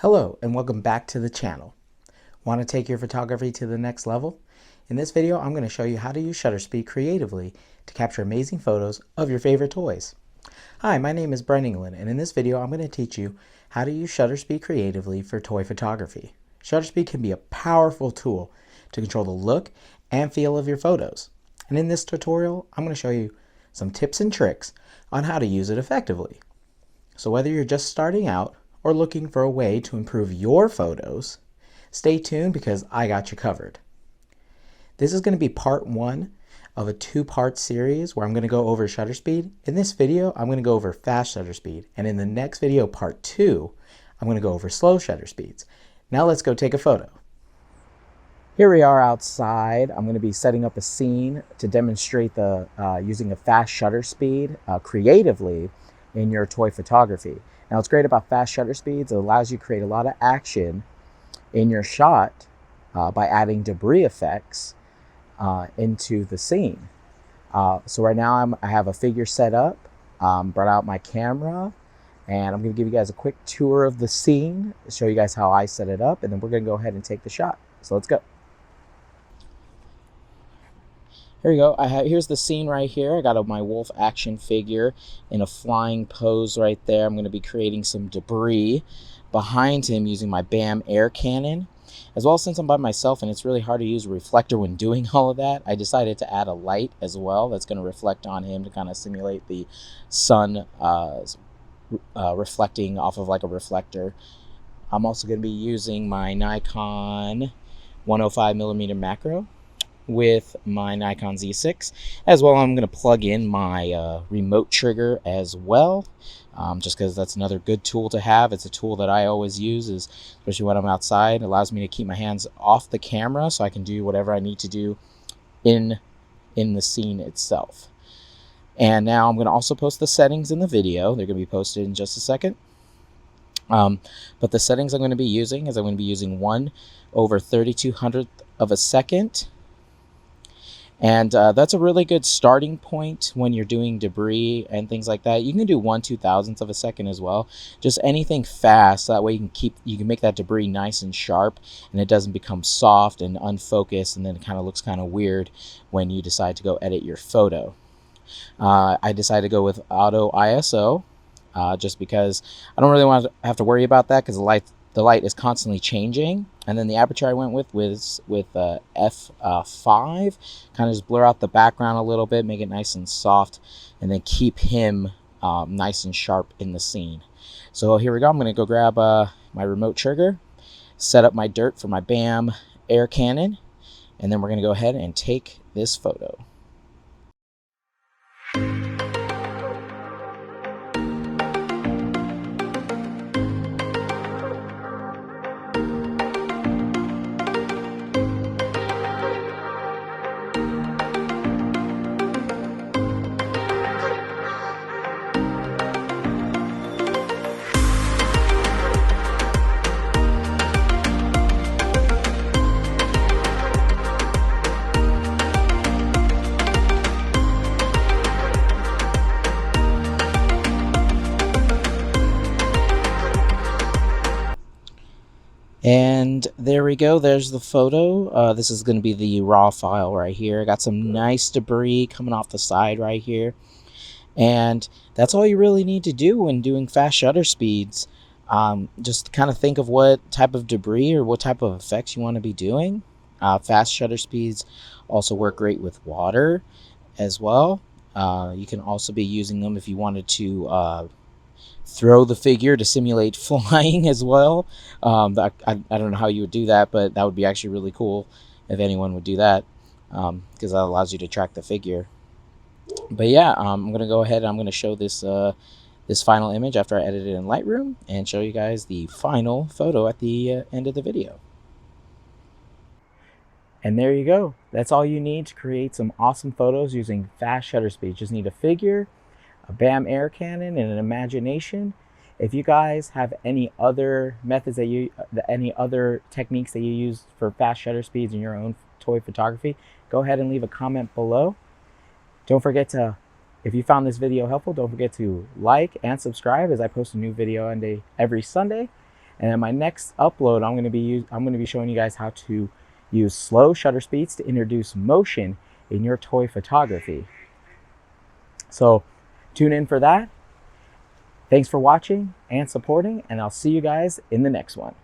Hello and welcome back to the channel. Want to take your photography to the next level? In this video, I'm going to show you how to use shutter speed creatively to capture amazing photos of your favorite toys. Hi, my name is Brent England, and in this video, I'm going to teach you how to use shutter speed creatively for toy photography. Shutter speed can be a powerful tool to control the look and feel of your photos. And in this tutorial, I'm going to show you some tips and tricks on how to use it effectively. So whether you're just starting out or looking for a way to improve your photos, stay tuned because I got you covered. This is going to be part one of a two-part series where I'm going to go over shutter speed. In this video, I'm going to go over fast shutter speed, and in the next video, part two, I'm going to go over slow shutter speeds. Now let's go take a photo. Here we are outside. I'm going to be setting up a scene to demonstrate the using a fast shutter speed creatively in your toy photography. Now, what's great about fast shutter speeds, it allows you to create a lot of action in your shot by adding debris effects into the scene. So right now I have a figure set up, brought out my camera, and I'm going to give you guys a quick tour of the scene, show you guys how I set it up, and then we're going to go ahead and take the shot. So let's go. Here we go. Here's the scene right here. I got my wolf action figure in a flying pose right there. I'm going to be creating some debris behind him using my BAM air cannon. As well, since I'm by myself and it's really hard to use a reflector when doing all of that, I decided to add a light as well that's going to reflect on him to kind of simulate the sun reflecting off of like a reflector. I'm also going to be using my Nikon 105mm macro with my Nikon Z6 as well. I'm going to plug in my remote trigger as well, just because that's another good tool to have. It's a tool that I always use, especially when I'm outside. It allows me to keep my hands off the camera so I can do whatever I need to do in the scene itself. And now I'm going to also post the settings in the video. They're going to be posted in just a second. But the settings I'm going to be using is I'm going to be using 1/3200th of a second. And that's a really good starting point when you're doing debris and things like that. You can do 1/2000th of a second as well. Just anything fast. That way you can make that debris nice and sharp, and it doesn't become soft and unfocused, and then it kind of looks kind of weird when you decide to go edit your photo. I decided to go with auto ISO just because I don't really want to have to worry about that because the light is constantly changing. And then the aperture I went with was with f5, kind of just blur out the background a little bit, make it nice and soft, and then keep him nice and sharp in the scene. So here we go. I'm going to go grab my remote trigger, set up my dirt for my BAM air cannon, and then we're going to go ahead and take this photo. And there we go. There's the photo. This is going to be the raw file right here. I got some nice debris coming off the side right here. And that's all you really need to do when doing fast shutter speeds. Just kind of think of what type of debris or what type of effects you want to be doing. Fast shutter speeds also work great with water as well. You can also be using them if you wanted to throw the figure to simulate flying as well. I don't know how you would do that, but that would be actually really cool if anyone would do that, because that allows you to track the figure. But yeah, I'm going to go ahead and I'm going to show this this final image after I edit it in Lightroom and show you guys the final photo at the end of the video. And there you go. That's all you need to create some awesome photos using fast shutter speed. You just need a figure, a BAM air cannon, and an imagination. If you guys have any other methods any other techniques that you use for fast shutter speeds in your own toy photography, go ahead and leave a comment below. Don't forget to, if you found this video helpful, don't forget to like and subscribe as I post a new video every Sunday. And in my next upload, I'm going to be showing you guys how to use slow shutter speeds to introduce motion in your toy photography. So tune in for that. Thanks for watching and supporting, and I'll see you guys in the next one.